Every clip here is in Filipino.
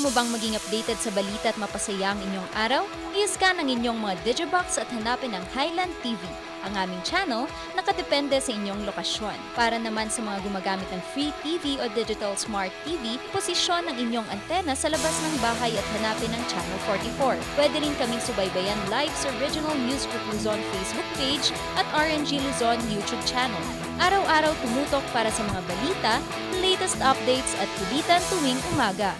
mo bang maging updated sa balita at mapasaya ang inyong araw? I-scan ang inyong mga digibox at hanapin ang Highland TV, ang aming channel, nakadepende sa inyong lokasyon. Para naman sa mga gumagamit ng free TV o digital smart TV, posisyon ang inyong antena sa labas ng bahay at hanapin ang Channel 44. Pwede rin kaming subaybayan live sa Original News Group Luzon Facebook page at RNG Luzon YouTube channel. Araw-araw tumutok para sa mga balita, latest updates at kulitan tuwing umaga.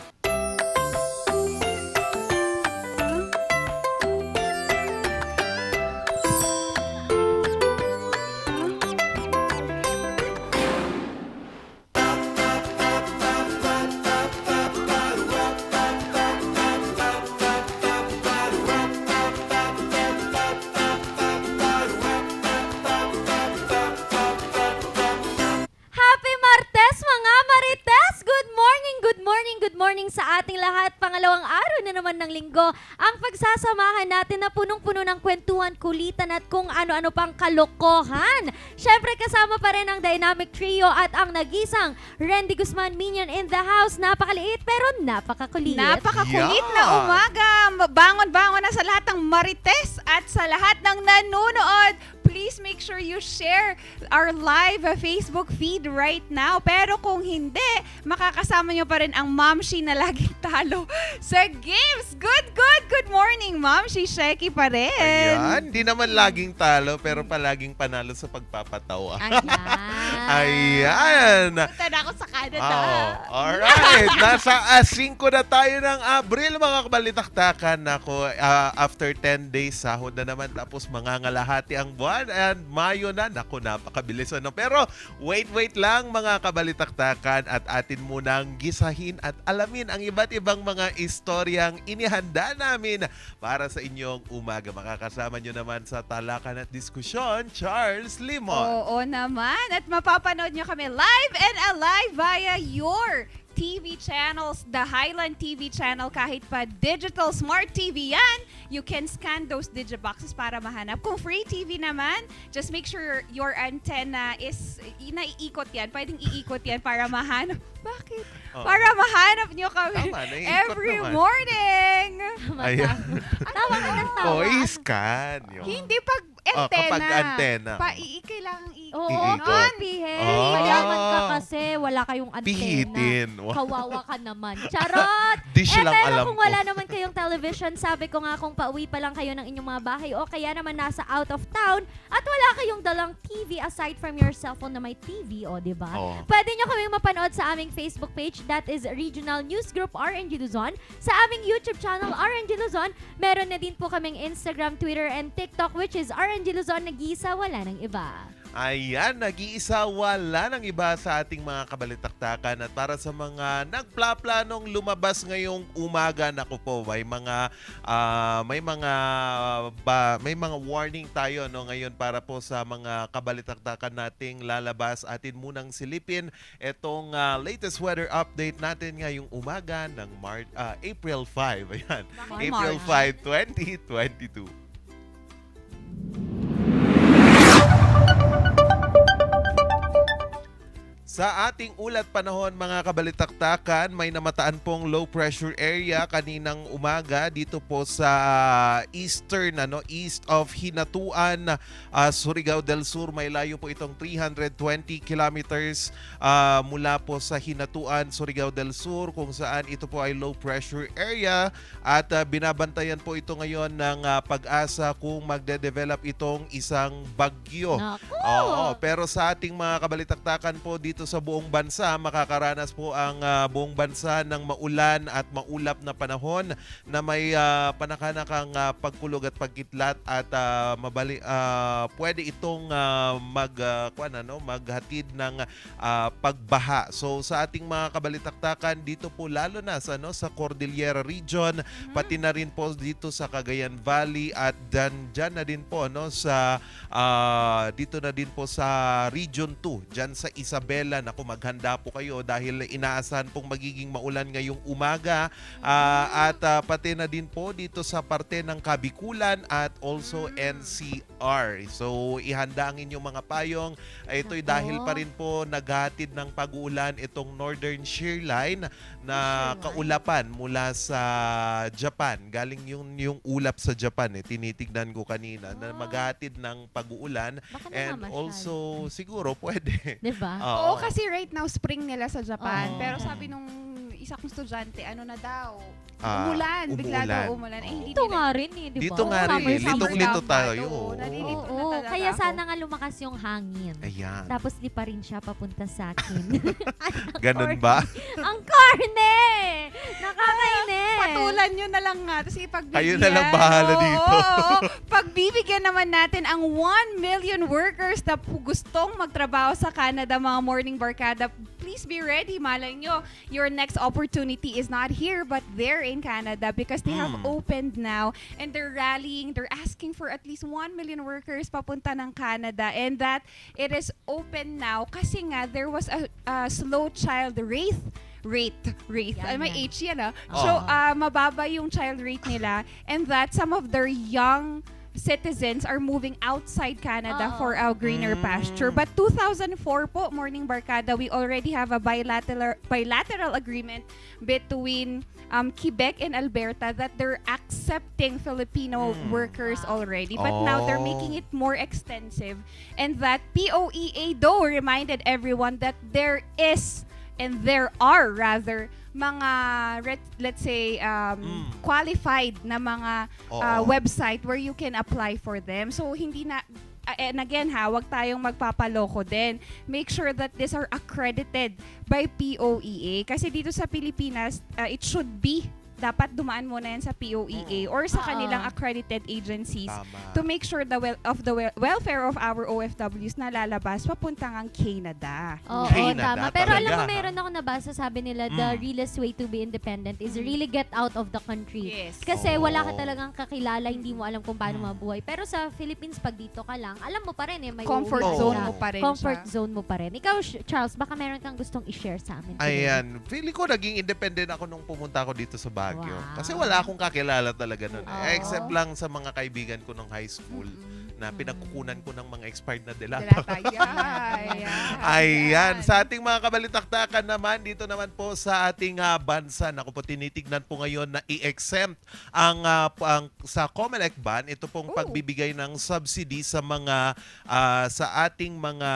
Good morning sa ating lahat. Pangalawang araw na naman ng linggo. Ang pagsasamahan natin na punong-puno ng kwentuhan, kulitan at kung ano-ano pang kalokohan. Siyempre kasama pa rin ang dynamic trio at ang nagisang Randy Guzman Minion in the house. Napakaliit pero napakakulit. Napakakulit na umaga. Bangon-bangon na sa lahat ng marites at sa lahat ng nanonood. Please make sure you share our live Facebook feed right now. Pero kung hindi, makakasama nyo pa rin ang Mamshi na laging talo sa games. Good morning, Mamshi. Sheki pa rin. Ayan, di naman laging talo pero palaging panalo sa pagpapatawa. Ayan. Punta na ako sa Canada. Alright, nasa 5 na tayo ng Abril, mga kabalitaktakan. Ako, after 10 days, sahod na naman. Tapos mangangalahati ang buwan. And Mayo na. Naku, napakabilis. Pero wait lang, mga kabalitaktakan. At atin munang gisahin at alamin ang iba't ibang mga istoryang inihanda namin para sa inyong umaga. Makakasama nyo naman sa talakan at diskusyon, Charles Limon. Oo naman. At mapapanood nyo kami live and alive via your TV channels, the Highland TV channel, kahit pa digital smart TV yan, you can scan those digiboxes para mahanap. Kung free TV naman, just make sure your antenna is, naiikot yan, pwedeng iikot yan para mahanap. Bakit? Para mahanap nyo kami every morning. Ayan. Tawa ka ng tawa. I-scan. Hindi pag antenna. Kapag antenna. Kailangan Oo, iikot. behave. Mayaman ka kasi wala kayong antena. Pihitin. Kawawa ka naman. Charot! Dish lang pero alam kung ko. wala naman kayong television, sabi ko nga kung pauwi pa lang kayo ng inyong mga bahay o kaya naman nasa out of town at wala kayong dalang TV aside from your cellphone na may TV, o diba? Pwede nyo kaming mapanood sa aming Facebook page, that is Regional News Group RNG Luzon. Sa aming YouTube channel, RNG Luzon. Meron na din po kaming Instagram, Twitter, and TikTok, which is RNG Luzon. Nag-iisa, wala ng iba. Ayan, nag-iisa, wala ng iba sa ating mga kabalitaktakan. At para sa mga nagplaplanong lumabas ngayong umaga, naku po, may mga warning tayo ngayon para po sa mga kabalitaktakan nating lalabas. Atin munang silipin itong latest weather update natin ngayong umaga ng April 5. Ayan, April 5, 2022. Sa ating ulat panahon, mga kabalitaktakan, may namataan pong low pressure area kaninang umaga dito po sa eastern, east of Hinatuan, Surigao del Sur. May layo po itong 320 kilometers mula po sa Hinatuan, Surigao del Sur, kung saan ito po ay low pressure area at binabantayan po ito ngayon ng pag-asa kung magde-develop itong isang bagyo. Pero sa ating mga kabalitaktakan po dito sa buong bansa, makakaranas po ang buong bansa ng maulan at maulap na panahon na may panakanakang pagkulog at pagkitlat at pwede itong maghatid ng pagbaha. So sa ating mga kabalitaktakan dito po, lalo na sa Cordillera region, pati na rin po dito sa Cagayan Valley at dyan na din po sa dito na din po sa Region 2, dyan sa Isabela umuulan, ako maghanda po kayo dahil inaasahan pong magiging maulan ngayong umaga at pati na din po dito sa parte ng Kabikulan at also NCR. So ihanda ang inyong mga payong. Ito'y dahil pa rin po naghatid ng pag-uulan itong Northern Shear Line na kaulapan mula sa Japan. Galing yung ulap sa Japan tinitignan ko kanina na maghatid ng pag-uulan and also siguro pwede. Diba? Oo, kasi right now spring nila sa Japan. Pero sabi nung isa kong estudyante, ano na daw, umulan. Bigla daw umulan. Dito nga rin diba? Dito nga rin litong-lito tayo. Oo, kaya sana nga lumakas yung hangin. Ayan. Tapos di pa rin siya papunta sa akin. Ganun ba? Ang corny! Nakakainis! Patulan nyo na lang nga. Tapos ipagbibigyan. Kayo na lang bahala dito. Pagbibigyan naman natin ang 1 million workers na gustong magtrabaho sa Canada, mga morning barkada. Please be ready. Malay nyo, your next opportunity is not here but there in Canada because they have opened now and they're rallying. They're asking for at least 1 million workers papunta ng Canada and that it is open now kasi nga there was a slow child rate. Ay, may H yan So, mababa yung child rate nila and that some of their young citizens are moving outside Canada for a greener pasture. But 2004 po, Morning Barkada, we already have a bilateral agreement between Quebec and Alberta that they're accepting Filipino workers already. But now they're making it more extensive. And that POEA though reminded everyone that there are rather mga let's say qualified na mga website where you can apply for them. So hindi na and again wag tayong magpapaloko din. Make sure that these are accredited by POEA kasi dito sa Pilipinas it should be dapat dumaan muna yan sa POEA or sa kanilang accredited agencies to make sure the welfare of our OFWs na lalabas papuntang ang Canada. Oo, tama. Pero alam mo, meron ako nabasa, sabi nila, the realest way to be independent is really get out of the country. Yes. Kasi wala ka talagang kakilala, hindi mo alam kung paano mabuhay. Pero sa Philippines, pag dito ka lang, alam mo pa rin may comfort zone mo pa rin comfort zone mo pa rin. Ikaw, Charles, baka meron kang gustong i-share sa amin. Ayan. Feeling ko naging independent ako nung pumunta ako dito sa Baguio. Kasi wala akong kakilala talaga nun. Except lang sa mga kaibigan ko nung high school na pinagkukunan ko ng mga expired na delata. Ayan. Sa ating mga kabalitaktakan naman, dito naman po sa ating bansa, naku po, tinitignan po ngayon na i-exempt ang sa COMELEC ban, ito pong pagbibigay ng subsidy sa mga sa ating mga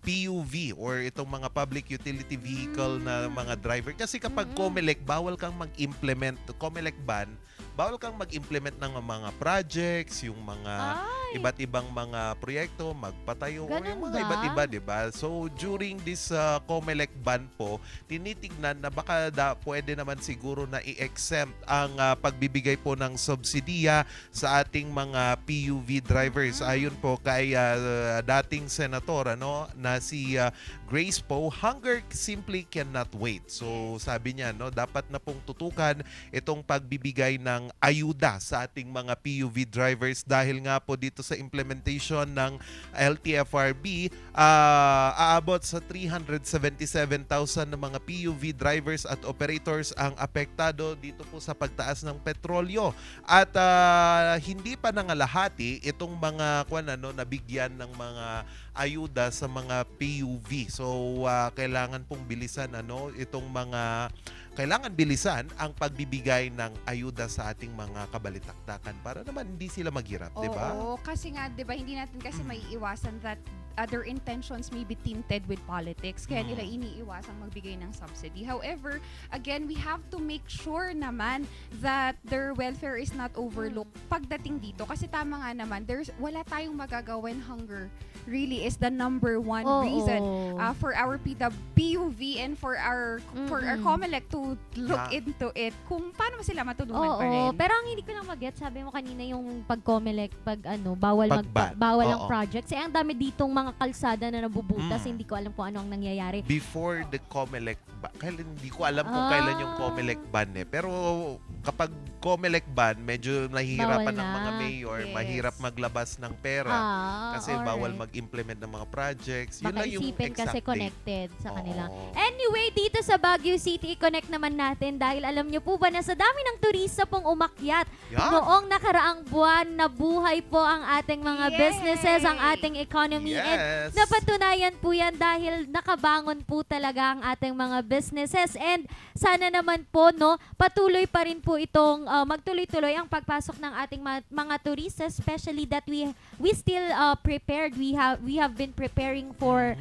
PUV or itong mga public utility vehicle na mga driver. Kasi kapag COMELEC, bawal kang mag-implement COMELEC ban, bawal kang mag-implement ng mga projects, yung mga iba't ibang mga proyekto, magpatayo, o yung mga iba't iba, diba? So, during this COMELEC ban po, tinitignan na baka pwede naman siguro na i-exempt ang pagbibigay po ng subsidiya sa ating mga PUV drivers. Ayon po kay dating senator na si Grace Poe, hunger simply cannot wait. So, sabi niya, dapat na pong tutukan itong pagbibigay ng ayuda sa ating mga PUV drivers dahil nga po dito sa implementation ng LTFRB, aabot sa 377,000 na mga PUV drivers at operators ang apektado dito po sa pagtaas ng petrolyo. At hindi pa nangalahati itong mga nabigyan ng mga ayuda sa mga PUV. So, kailangan pong bilisan kailangan bilisan ang pagbibigay ng ayuda sa ating mga kabalitaktakan para naman hindi sila maghirap, di ba? Oo, kasi nga, di ba, hindi natin kasi maiiwasan that other intentions may be tinted with politics. Kaya nila iniiwasang magbigay ng subsidy. However, again, we have to make sure naman that their welfare is not overlooked pagdating dito. Kasi tama nga naman, wala tayong magagawa when hunger really is the number one reason for our PUV and for our COMELEC to look into it kung paano sila matulungan pa rin. Pero ang hindi ko lang mag-get, sabi mo kanina yung pag-COMELEC, bawal ang projects. Ang dami ditong mga kalsada na nabubutas, hindi ko alam kung ano ang nangyayari. Before the COMELEC ban, hindi ko alam kung kailan yung COMELEC ban pero kapag COMELEC ban, medyo nahihirapan Bawal ng mga na. mayor, Yes. mahirap maglabas ng pera. Kasi bawal mag-implement ng mga projects. Yun Baka lang yung isipin exact kasi date. connected sa kanila. Oo. Anyway, dito sa Baguio City, i-connect naman natin dahil alam niyo po ba na sa dami ng turista pong umakyat Yan. noong nakaraang buwan, nabuhay po ang ating mga Yay! businesses, ang ating economy. And Yes. napatunayan po yan dahil nakabangon po talaga ang ating mga businesses. And sana naman po, no, patuloy pa rin po itong magtuloy-tuloy ang pagpasok ng ating mga turista, especially that we still prepared. We have been preparing for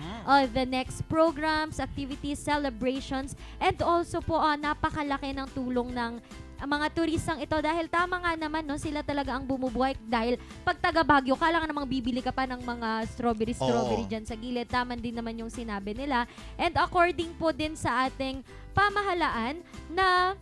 the next programs, activities, celebrations, and also po napakalaki ng tulong ng mga turistang ito dahil tama nga naman, no, sila talaga ang bumubuhay dahil pag taga Baguio kailangan namang bibili ka pa ng mga strawberry dyan sa gilid. Tama din naman yung sinabi nila. And according po din sa ating pamahalaan na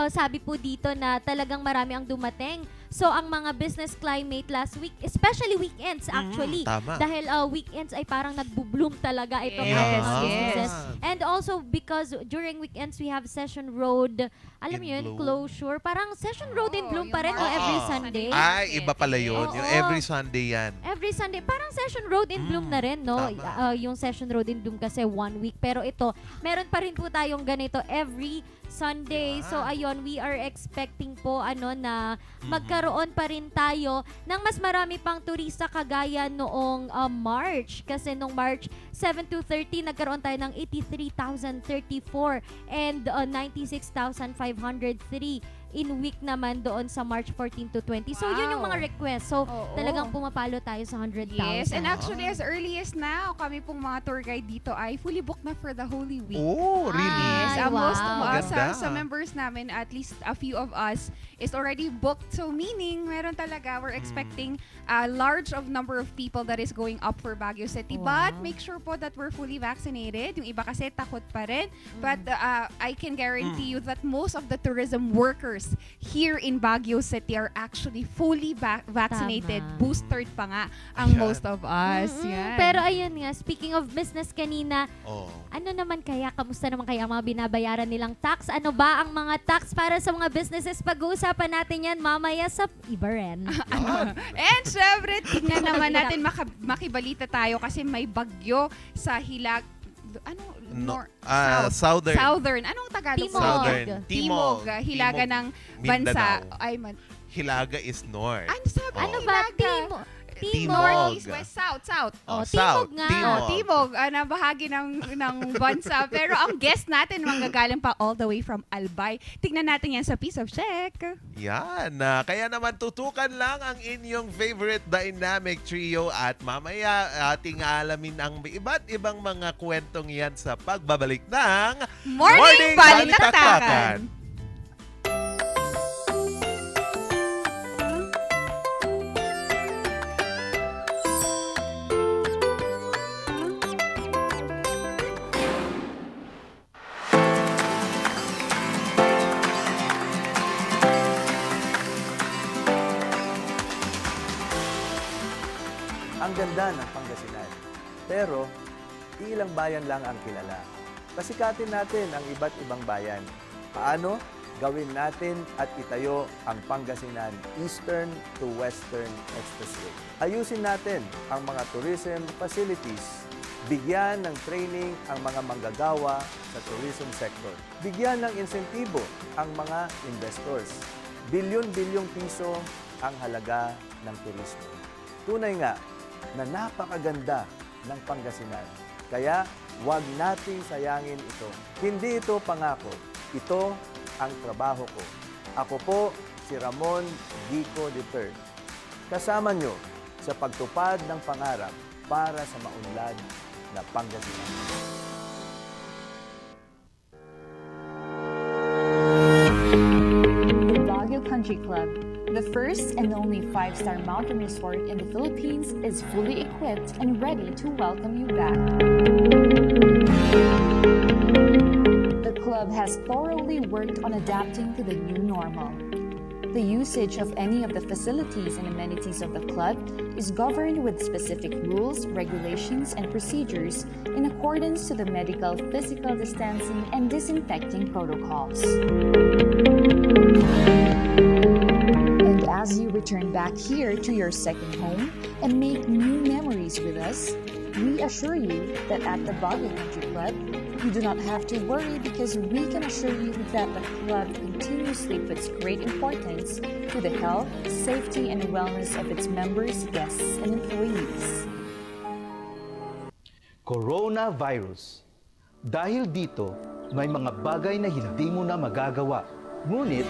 sabi po dito na talagang marami ang dumating. So, ang mga business climate last week, especially weekends actually. Tama. Dahil weekends ay parang nagbo-bloom talaga itong Yes, ating mga yes. businesses. And also because during weekends we have Session Road, alam In mo yun, bloom. closure. Parang Session Road in Bloom yung pa rin, no, mga- every Oo. Sunday. Ay, iba pala yun. Yung Oo. every Sunday yan. Every Sunday, parang Session Road in Bloom na rin, no? Tama. Yung Session Road in Bloom kasi 1 week. Pero ito, meron pa rin po tayong ganito every Sunday. Yeah. So, ayun, we are expecting po na magkaroon pa rin tayo ng mas marami pang turista kagaya noong March. Kasi noong March 7 to 30, nagkaroon tayo ng 83,034 and 96,503 in week naman doon sa March 14 to 20. So, yun yung Wow. mga request. So, Oo. talagang pumapalo tayo sa 100,000. Yes, and actually as early as now, kami pong mga tour guide dito ay fully booked na for the Holy Week. Oh, really? Ay, Yes, most wow. sa members namin, at least a few of us, is already booked. So meaning, meron talaga, we're expecting a large of number of people that is going up for Baguio City. Wow. But make sure po that we're fully vaccinated. Yung iba kasi takot pa rin. But I can guarantee you that most of the tourism workers here in Baguio City are actually fully vaccinated. Tama. Boosted pa nga ang Ayan. most of us. Yan. Pero ayun nga, speaking of business kanina, Oh. ano naman kaya, kamusta naman kaya ang mga binabayaran nilang tax? Ano ba ang mga tax para sa mga businesses? Pag-uusapan natin yan mamaya sa Iba rin. And syempre, tignan naman natin, makibalita tayo kasi may bagyo sa Hilag... Southern. Southern. Anong Tagalog? Timog. Southern. Timog. Hilaga ng bansa. Mindanao. Ay, Hilaga is north. ano sabi? Oh. Ano ba? Hilaga. Timog. North, east, west, south. Oh, South. Timog nga. Timog, na bahagi ng bansa. Pero ang guest natin, manggagaling pa all the way from Albay. Tignan natin yan sa Piece of Check. Yan. Kaya naman tutukan lang ang inyong favorite dynamic trio at mamaya ating alamin ang iba't ibang mga kwentong yan sa pagbabalik ng Morning Balitaktakan! Ang ganda ng Pangasinan. Pero, ilang bayan lang ang kilala. Pasikatin natin ang iba't ibang bayan. Paano? Gawin natin at itayo ang Pangasinan Eastern to Western Expressway. Ayusin natin ang mga tourism facilities. Bigyan ng training ang mga manggagawa sa tourism sector. Bigyan ng insentibo ang mga investors. Bilyon-bilyong piso ang halaga ng turismo. Tunay nga na napakaganda ng Pangasinan. Kaya huwag nating sayangin ito. Hindi ito pangako. Ito ang trabaho ko. Ako po si Ramon Gico III. Kasama nyo sa pagtupad ng pangarap para sa maunlad na Pangasinan. The Baguio Country Club, the first and only 5-star mountain resort in the Philippines, is fully equipped and ready to welcome you back. The club has thoroughly worked on adapting to the new normal. The usage of any of the facilities and amenities of the club is governed with specific rules, regulations, and procedures in accordance to the medical, physical distancing, and disinfecting protocols. And as you return back here to your second home and make new memories with us, we assure you that at the Baguio Country Club, you do not have to worry because we can assure you that the club continuously puts great importance to the health, safety, and wellness of its members, guests, and employees. Coronavirus. Dahil dito, may mga bagay na hindi mo na magagawa. Ngunit,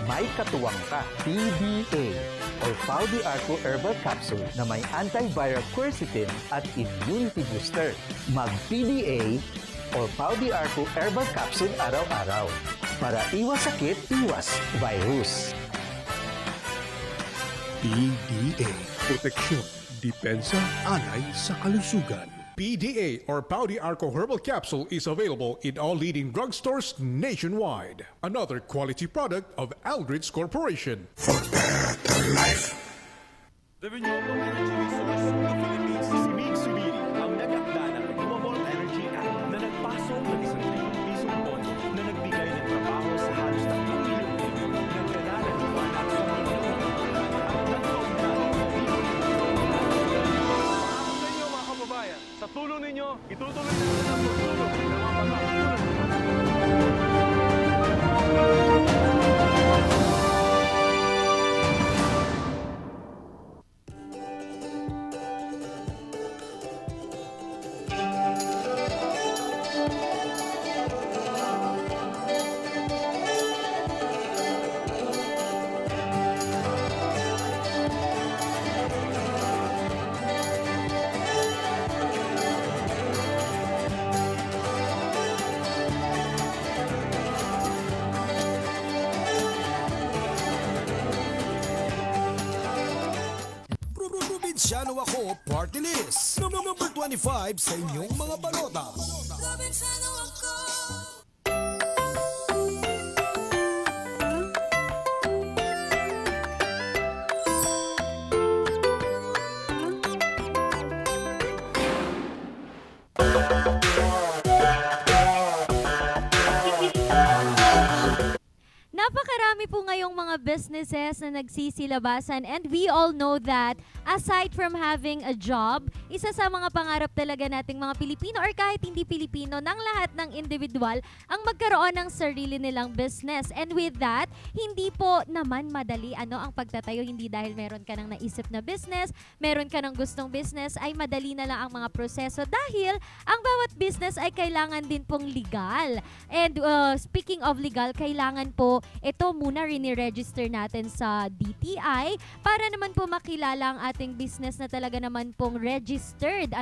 may katuwang ka. PDA or Pau de Arco Herbal Capsule na may antiviral quercetin at immunity booster. Mag-PDA or Pau de Arco Herbal Capsule araw-araw. Para iwas sakit, iwas virus. PDA. Proteksyon, depensa, alay sa kalusugan. PDA or Pau de Arco Herbal Capsule is available in all leading drugstores nationwide. Another quality product of Aldridge Corporation. For better life. The renewable energy resource of the Philippines si Mig ang nagakda ng Renewable Energy Act na nagpasok ng 1,000,000,000 pisong pondo na nagbigay ng trabaho sa halos 3,000,000 Pilipino ng nagdala ng liwanag sa milyon at nagkaugnay sa inyo mga kababayan. Sa tulong ninyo, itutuloy natin ang pagtulong ng mga pagkakatulong. Probinsyano ako, party list. Number 25 sa inyong mga balota. Napakarami po ngayong mga businesses na nagsisilabasan, and we all know that aside from having a job, isa sa mga pangarap talaga nating mga Pilipino or kahit hindi Pilipino, ng lahat ng individual ang magkaroon ng sarili nilang business. And with that, hindi po naman madali ang pagtatayo. Hindi dahil meron ka nang naisip na business, meron ka ng gustong business, ay madali na lang ang mga proseso dahil ang bawat business ay kailangan din pong legal. And speaking of legal, kailangan po ito muna rini-register natin sa DTI para naman po makilala ang ating business na talaga naman pong registered.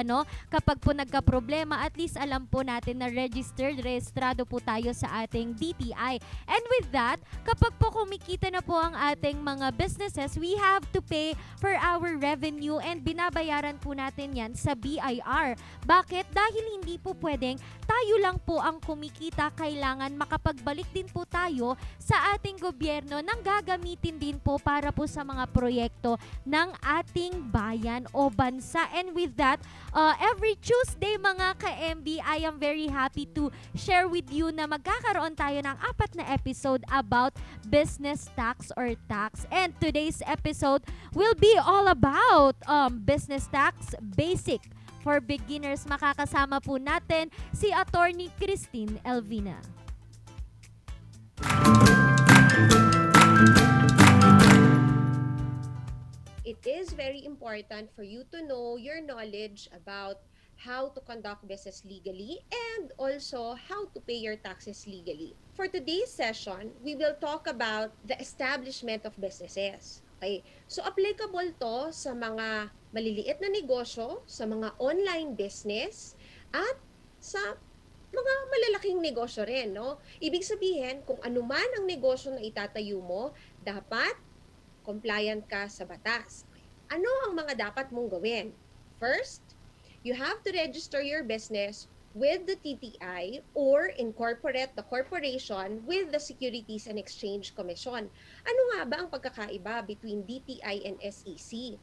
Kapag po nagka-problema, at least alam po natin na registered, rehistrado po tayo sa ating DTI. And with that, kapag po kumikita na po ang ating mga businesses, we have to pay for our revenue and binabayaran po natin yan sa BIR. Bakit? Dahil hindi po pwedeng tayo lang po ang kumikita, kailangan makapagbalik din po tayo sa ating gobyerno nang gagamitin din po para po sa mga proyekto ng ating bayan o bansa. And with that, every Tuesday mga ka-MB, I am very happy to share with you na magkakaroon tayo ng 4 na episode about business tax or tax. And today's episode will be all about business tax basic. For beginners, makakasama po natin si Attorney Christine Elvina. It is very important for you to know your knowledge about how to conduct business legally and also how to pay your taxes legally. For today's session, we will talk about the establishment of businesses. Okay? So applicable to sa mga maliliit na negosyo, sa mga online business, at sa mga malalaking negosyo rin, no? Ibig sabihin, kung anuman ang negosyo na itatayo mo, dapat compliant ka sa batas. Ano ang mga dapat mong gawin? First, you have to register your business with the TTI or incorporate the corporation with the Securities and Exchange Commission. Ano nga ba ang pagkakaiba between DTI and SEC?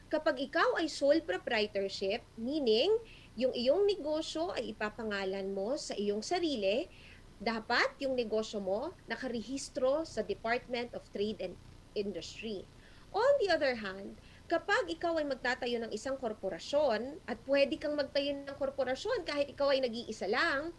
Kapag ikaw ay sole proprietorship, meaning yung iyong negosyo ay ipapangalan mo sa iyong sarili, dapat yung negosyo mo nakarehistro sa Department of Trade and Industry. On the other hand, kapag ikaw ay magtatayo ng isang korporasyon at pwede kang magtayo ng korporasyon kahit ikaw ay nag-iisa lang,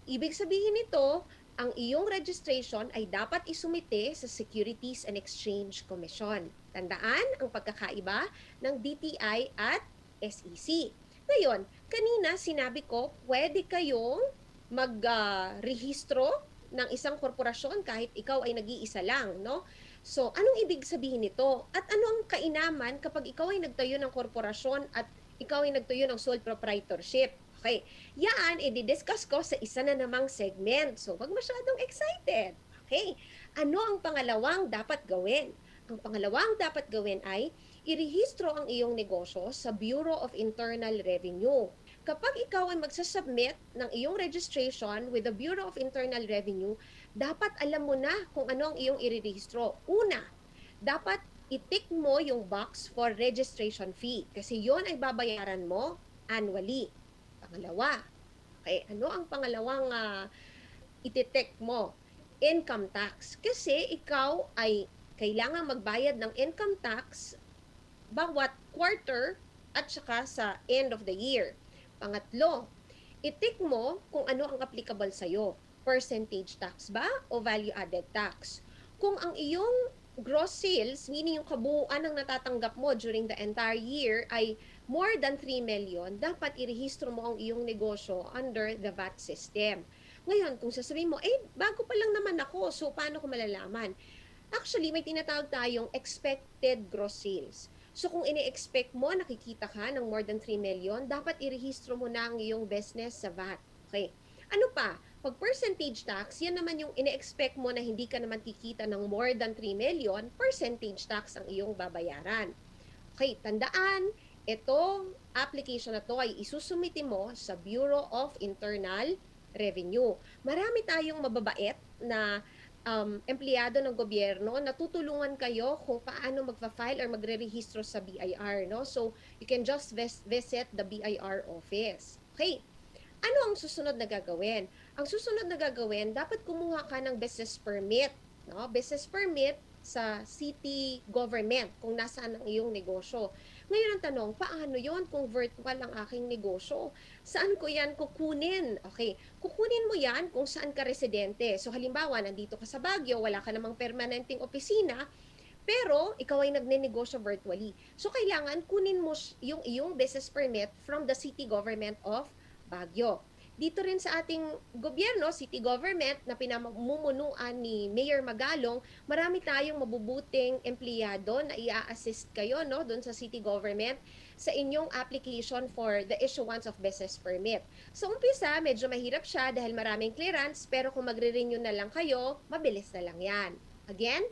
ibig sabihin nito, ang iyong registration ay dapat isumite sa Securities and Exchange Commission. Tandaan ang pagkakaiba ng DTI at SEC. Ngayon, kanina sinabi ko, pwede kayong mag-rehistro ng isang korporasyon kahit ikaw ay nag-iisa lang, no? So, anong ibig sabihin nito? At ano ang kainaman kapag ikaw ay nagtayo ng korporasyon at ikaw ay nagtayo ng sole proprietorship? Okay, yan, i-discuss ko sa isa na namang segment. So, wag masyadong excited. Okay, ano ang pangalawang dapat gawin? Ang pangalawang dapat gawin ay irehistro ang iyong negosyo sa Bureau of Internal Revenue. Kapag ikaw ay magsasubmit ng iyong registration with the Bureau of Internal Revenue, dapat alam mo na kung ano ang iyong irerehistro. Una, dapat i-tick mo yung box for registration fee kasi yon ay babayaran mo annually. Pangalawa, okay, ano ang pangalawang iti-tick mo? Income tax. Kasi ikaw ay kailangan magbayad ng income tax bawat quarter at saka sa end of the year. Pangatlo, i-tick mo kung ano ang applicable sa'yo. Percentage tax ba o value-added tax? Kung ang iyong gross sales, meaning yung kabuuan ng natatanggap mo during the entire year ay more than 3 million, dapat irehistro mo ang iyong negosyo under the VAT system. Ngayon, kung sasabihin mo, bago pa lang naman ako, so paano ko malalaman? Actually, may tinatawag tayong expected gross sales. So kung ini-expect mo, nakikita ka ng more than 3 million, dapat irehistro mo na ang iyong business sa VAT. Okay. Ano pa? Pag percentage tax, yan naman yung ini-expect mo na hindi ka naman kikita ng more than 3 million, percentage tax ang iyong babayaran. Okay, tandaan, itong application na to ay isusumiti mo sa Bureau of Internal Revenue. Marami tayong mababait na empleyado ng gobyerno na tutulungan kayo kung paano magfa-file or magre-rehistro sa BIR, no? So, you can just visit the BIR office. Okay. Ano ang susunod na gagawin? Ang susunod na gagawin, dapat kumuha ka ng business permit, no? Business permit sa city government kung nasaan ang iyong negosyo. Ngayon ang tanong, paano yon kung virtual ang aking negosyo? Saan ko yan kukunin? Okay, kukunin mo yan kung saan ka residente. So halimbawa, nandito ka sa Baguio, wala ka namang permanenteng opisina, pero ikaw ay nagne-negosyo virtually. So kailangan kunin mo yung iyong business permit from the city government of Baguio. Dito rin sa ating gobyerno, city government, na pinamumunuan ni Mayor Magalong, marami tayong mabubuting empleyado na i-assist kayo, no, doon sa city government sa inyong application for the issuance of business permit. So umpisa, medyo mahirap siya dahil maraming clearance, pero kung magre-renew na lang kayo, mabilis na lang yan. Again,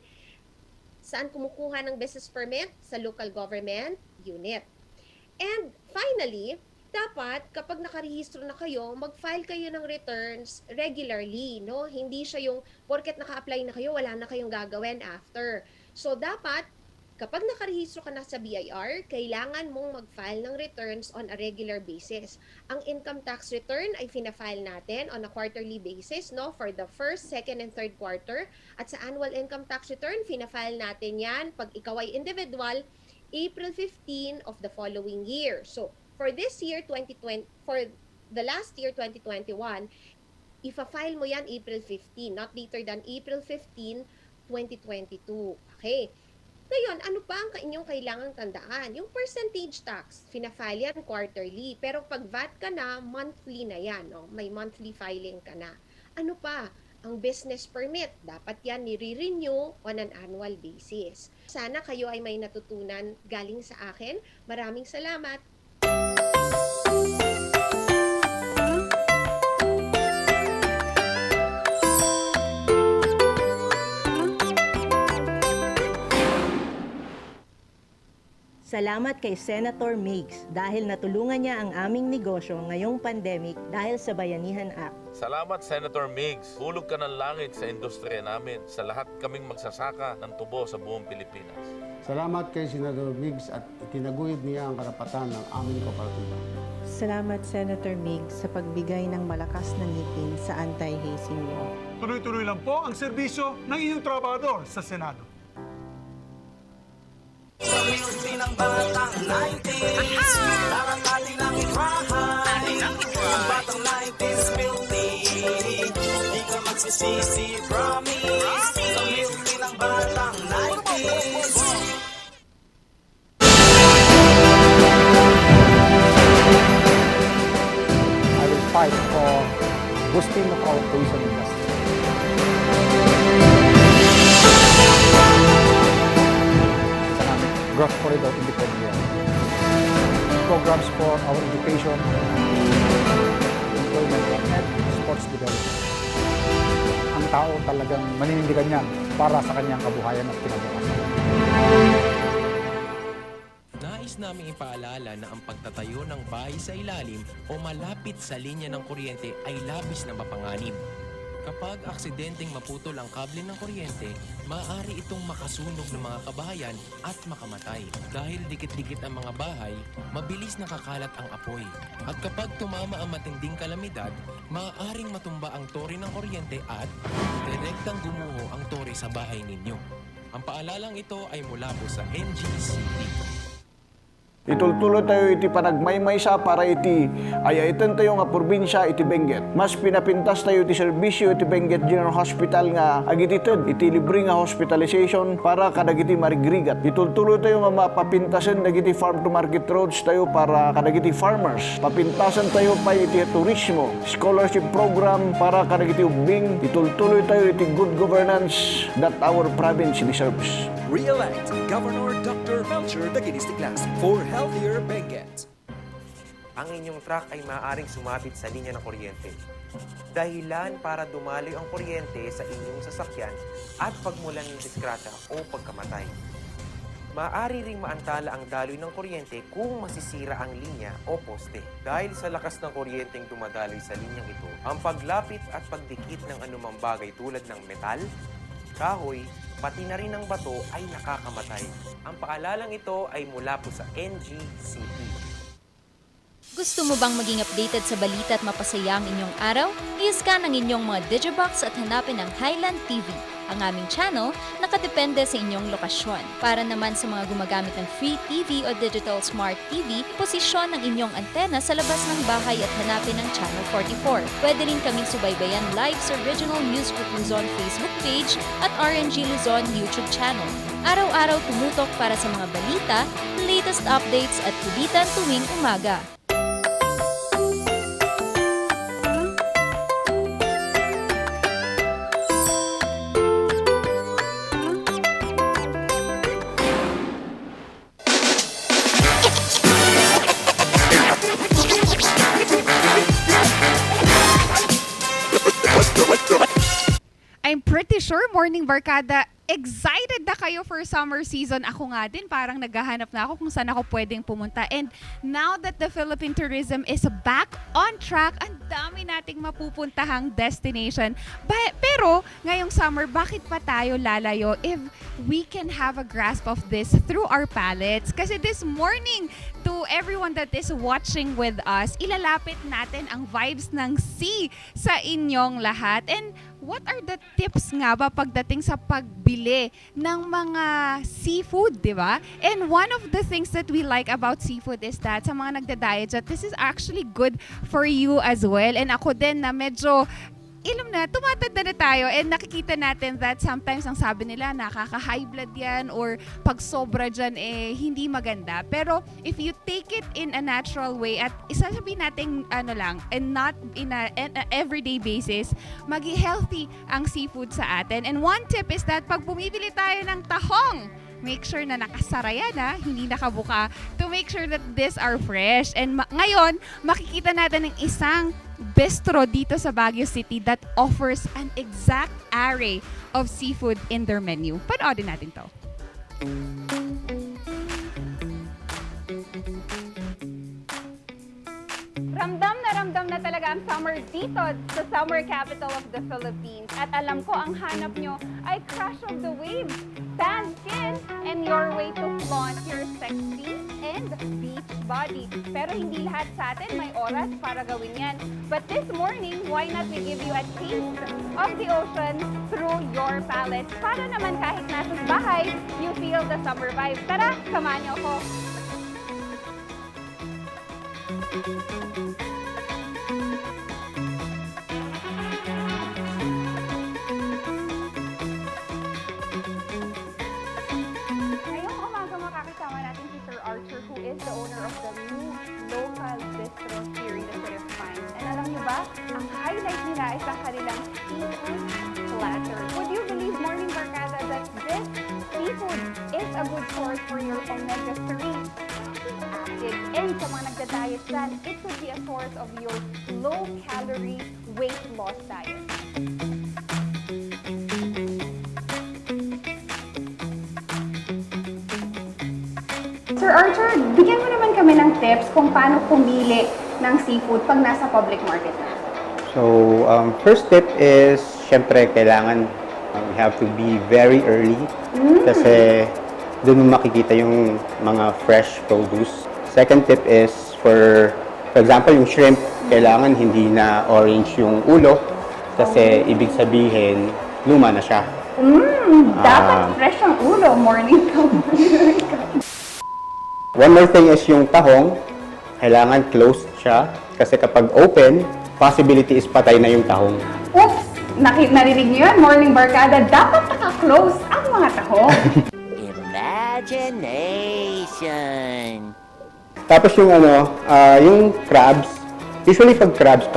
saan kumukuha ng business permit? Sa local government unit. And finally, dapat kapag nakarehistro na kayo, mag-file kayo ng returns regularly, no? Hindi siya yung porket naka-apply na kayo, wala na kayong gagawin after. So dapat kapag nakarehistro ka na sa BIR, kailangan mong mag-file ng returns on a regular basis. Ang income tax return ay fina-file natin on a quarterly basis, no? For the first, second, and third quarter. At sa annual income tax return, fina-file natin yan pag ikaw ay individual, April 15 of the following year. So for this year, 2020, for the last year, 2021, ifa-file mo yan April 15, not later than April 15, 2022. Okay. Ngayon, ano pa ang inyong kailangang tandaan? Yung percentage tax, fina-file yan quarterly. Pero pag VAT ka na, monthly na yan. No? May monthly filing ka na. Ano pa? Ang business permit, dapat yan nire-renew on an annual basis. Sana kayo ay may natutunan galing sa akin. Maraming salamat. Salamat kay Senator Migs dahil natulungan niya ang aming negosyo ngayong pandemic dahil sa Bayanihan Act. Salamat, Senator Migs. Hulog ka ng langit sa industriya namin, sa lahat kaming magsasaka ng tubo sa buong Pilipinas. Salamat kay Senator Migs at itinaguyod niya ang karapatan ng aming kooperatiba. Salamat, Senator Migs, sa pagbigay ng malakas na ngipin sa anti-hazing law. Tuloy-tuloy lang po ang serbisyo ng inyong trabahador sa Senado. Sa milky ng batang 90s, tarangali ng itrahan. Ang batang 90s milky, di ka magsisisi, promise. Sa milky ng batang 90s. I will fight for boosting of our tourism industry. Growth corridor in the area. Programs for our education, employment, and sports development. Ang tao talagang maninindigan niya para sa kanyang kabuhayan at kinabukasan. Nais namin ipaalala na ang pagtatayo ng bahay sa ilalim o malapit sa linya ng kuryente ay labis na mapanganib. Kapag aksidenteng maputol ang kable ng kuryente, maaari itong makasunog ng mga kabahayan at makamatay. Dahil dikit-dikit ang mga bahay, mabilis nakakalat ang apoy. At kapag tumama ang matinding kalamidad, maaaring matumba ang tore ng kuryente at direktang gumuho ang tore sa bahay ninyo. Ang paalalang ito ay mula po sa NGCP. Itultulo tayo iti panagmaymay sa para iti ayaitan tayo nga probinsya iti Benguet. Mas pinapintas tayo iti serbisyo iti Benguet General Hospital nga agitited iti libre nga hospitalization para kadagiti marigrigat. Itultulo tayo nga mapapintasan dagiti farm to market roads tayo para kadagiti farmers. Papintasan tayo pa iti turismo, scholarship program para kadagiti ubing. Itultuloy tayo iti good governance that our province deserves. Re-elect Governor Dr. Melcher Daginistiglas for Healthier Benguet. Ang inyong truck ay maaaring sumabit sa linya ng kuryente. Dahilan para dumaloy ang kuryente sa inyong sasakyan at pagmulan ng disgrasya o pagkamatay. Maaari ring maantala ang daloy ng kuryente kung masisira ang linya o poste. Dahil sa lakas ng kuryenteng dumadaloy sa linyang ito, ang paglapit at pagdikit ng anumang bagay tulad ng metal, kahoy, pati na rin ang bato ay nakakamatay. Ang paalalang ito ay mula po sa NGCP. Gusto mo bang maging updated sa balita at mapasaya ang inyong araw? I-scan ang inyong mga digibox at hanapin ang Highland TV. Ang aming channel nakadepende sa inyong lokasyon. Para naman sa mga gumagamit ng free TV o digital smart TV, posisyon ang inyong antena sa labas ng bahay at hanapin ang Channel 44. Pwede rin kaming subaybayan live sa Original News Group Luzon Facebook page at RNG Luzon YouTube channel. Araw-araw tumutok para sa mga balita, latest updates at kulitan tuwing umaga. I'm pretty sure, Morning Barkada, excited na kayo for summer season. Ako nga din, parang naghahanap na ako kung saan ako pwedeng pumunta. And now that the Philippine tourism is back on track, ang dami nating mapupuntahang destination. Pero ngayong summer, bakit pa tayo lalayo if we can have a grasp of this through our palettes? Kasi this morning, to everyone that is watching with us, ilalapit natin ang vibes ng sea sa inyong lahat. And what are the tips nga ba pagdating sa pagbili ng mga seafood, di ba? And one of the things that we like about seafood is that sa mga nagda-diet, that this is actually good for you as well. And ako din na medyo ilam na, tumatanda na tayo and nakikita natin that sometimes ang sabi nila nakaka-high blood yan or pag sobra dyan hindi maganda. Pero if you take it in a natural way at isasabihin natin lang and not in a everyday basis, magi healthy ang seafood sa atin. And one tip is that pag bumibili tayo ng tahong, make sure na nakasara yan hindi nakabuka to make sure that these are fresh. And ngayon, makikita natin ng isang bistro dito sa Baguio City that offers an exact array of seafood in their menu. Panoodin natin to. summer dito sa summer capital of the Philippines. At alam ko ang hanap nyo ay crush of the waves, tan skin, and your way to flaunt your sexy and beach body. Pero hindi lahat sa atin may oras para gawin yan. But this morning, why not we give you a taste of the ocean through your palette para naman kahit nasa bahay, you feel the summer vibe. Tara, samahan niyo ako. Ngayong umaga makakasama natin si Sir Archer, who is the owner of the new local bistro here in the City of Pines. And alam niyo ba, ang highlight nila ay sa kanilang seafood platter. Would you believe, Morning Barkada, that this seafood is a good source for your omega-3 acids? And sa mga nagda-diet dyan, it could be a source of your low-calorie weight loss diet. Sir Archer, bigyan mo naman kami ng tips kung paano pumili ng seafood pag nasa public market na. So, first tip is, syempre, kailangan we have to be very early kasi doon mo makikita yung mga fresh produce. Second tip is, for example, yung shrimp, kailangan hindi na orange yung ulo kasi ibig sabihin, luma na siya. Dapat fresh ang ulo, morning ka. One more thing is yung tahong, kailangan closed siya kasi kapag open, possibility is patay na yung tahong. Oops! Narinig niyo yan, Morning Barkada, dapat naka-close ang mga tahong. Imagination. Tapos yung yung crabs, usually pag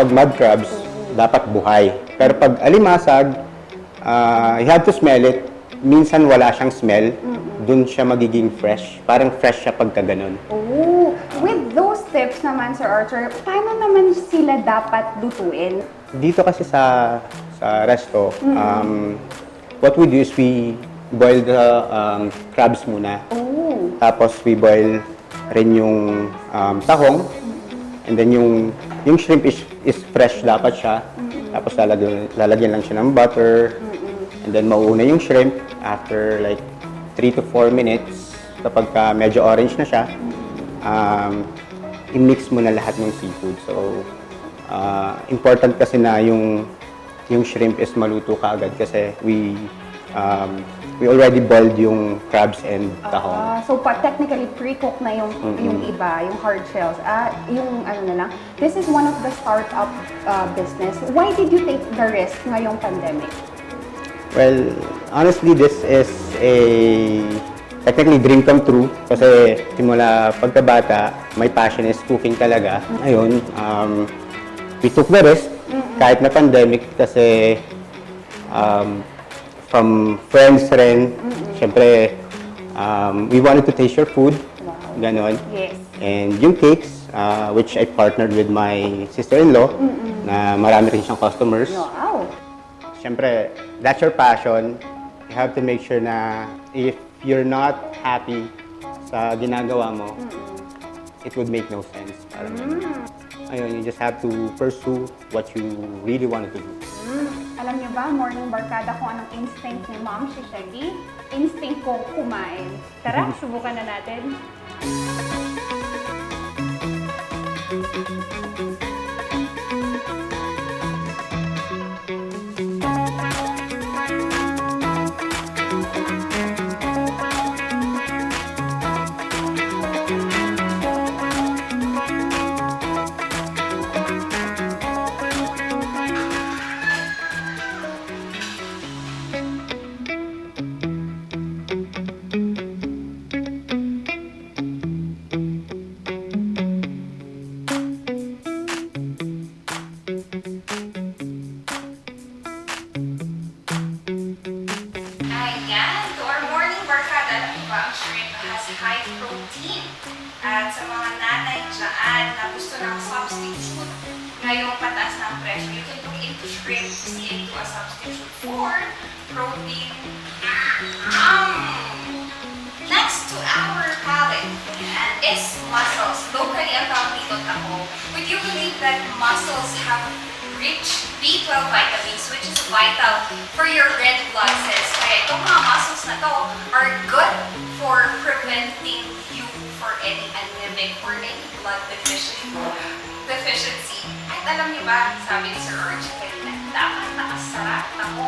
mud crabs, dapat buhay. Pero pag alimasag, you have to smell it. Minsan wala siyang smell, dun siya magiging fresh. Parang fresh siya pagka ganun. Oh, with those tips naman, Sir Archer, paano naman sila dapat lutuin? Dito kasi sa resto, what we do is we boil the crabs muna. Oh. Tapos we boil rin yung tahong. And then yung shrimp is fresh dapat siya. Tapos lalagyan lang siya ng butter. And then mauuna yung shrimp after like 3 to 4 minutes. Kapag medyo orange na siya, i-mix mo na lahat ng seafood. So, important kasi na yung shrimp is maluto kaagad kasi we already boiled yung crabs and tahong. So, technically, pre-cook na yung iba, yung hard shells. Yung ano na lang, this is one of the startup business. Why did you take the risk ngayong pandemic? Well, honestly, this is technically dream come true kasi simula pagkabata, my passion is cooking talaga. Ayun, we took the risk kahit na pandemic kasi from friends rin, syempre, we wanted to taste your food, ganon. Yes. And yung cakes, which I partnered with my sister-in-law, na marami rin siyang customers. Wow. Siyempre, that's your passion. You have to make sure na if you're not happy sa ginagawa mo, it would make no sense. Parang ayun, you just have to pursue what you really wanted to do. Alam niyo ba, Morning Barkada, kung anong instinct ni Ma'am si Shaggy? Instinct ko kumain. Tara, subukan na natin. high protein. At sa mga nanay dyan na gusto ng substitute ngayong pataas ng presyo, you can look into shrimp to see into a substitute for protein. Next to our palate is mussels. Locally, ang tawag dito taho. Would you believe that mussels have rich B12 vitamins, which is vital for your red blood cells. Kaya itong mga muscles na to are good for preventing you for any anemic or any blood deficiency. At alam niyo ba, sabi ni Sir Urge kanina, dapat nakasara ako.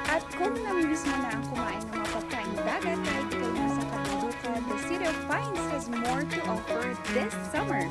At kung namimiss mo na ang kumain ng mga pagkain dagat kahit ikaw nasa Balitaktakan, the City of Pines has more to offer this summer.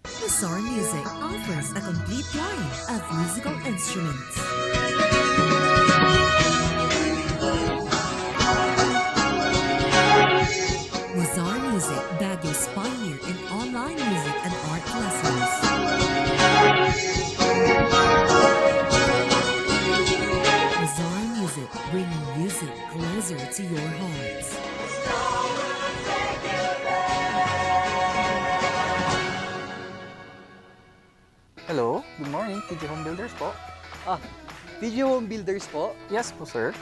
Bizarre Music offers a complete line of musical instruments. Bizarre Music, Baguio's pioneer in online music and art lessons. Bizarre Music, bringing music closer to your hearts. Hello, good morning, TG Home Builders po. TG Home Builders po? Yes po, sir.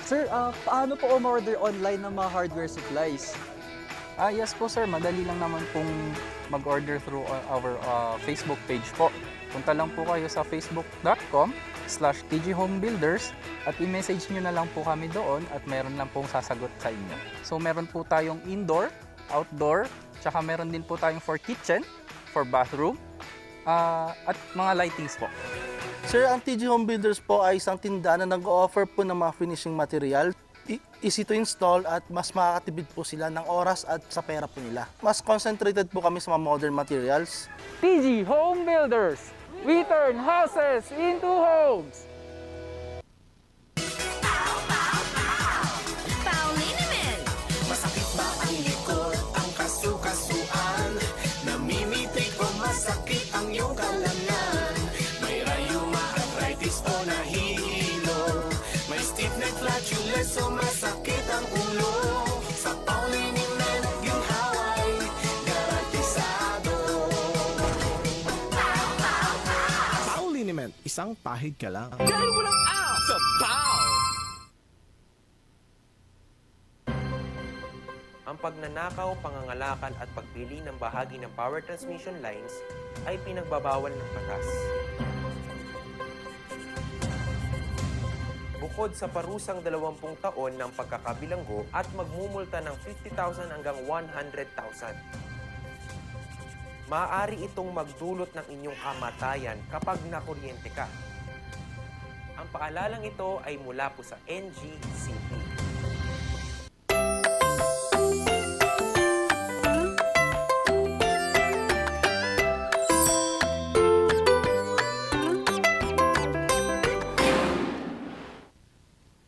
Sir, paano po ma-order online ng mga hardware supplies? Yes po, sir. Madali lang naman pong mag-order through our Facebook page po. Punta lang po kayo sa facebook.com/tghomebuilders at i-message nyo na lang po kami doon at meron lang pong sasagot sa inyo. So, meron po tayong indoor, outdoor, tsaka meron din po tayong for kitchen, for bathroom, at mga lightings po. Sir, ang TG Home Builders po ay isang tindahan na nag-o-offer po ng mga finishing material. Easy to install at mas makakatipid po sila ng oras at sa pera po nila. Mas concentrated po kami sa mga modern materials. TG Home Builders, we turn houses into homes! Masakit ba ang likod, ang kasu-kasuan? Namimitig o masakit ang iyong kalamnan? May rayuma, arthritis o nahihilo? May stiff neck, flatulence o masakit ang ulo? Sa Pauliniment, ginhaway, garantisado. Pauliniment, isang pahid ka lang. Dahil walang out sa POW! Ang pagnanakaw, pangangalakan at pagpili ng bahagi ng power transmission lines ay pinagbabawal ng batas. Bukod sa parusang 20 taon ng pagkakabilanggo at magmumulta ng 50,000 hanggang 100,000. Maaari itong magdulot ng inyong kamatayan kapag nakuryente ka. Ang paalalang ito ay mula po sa NGCP.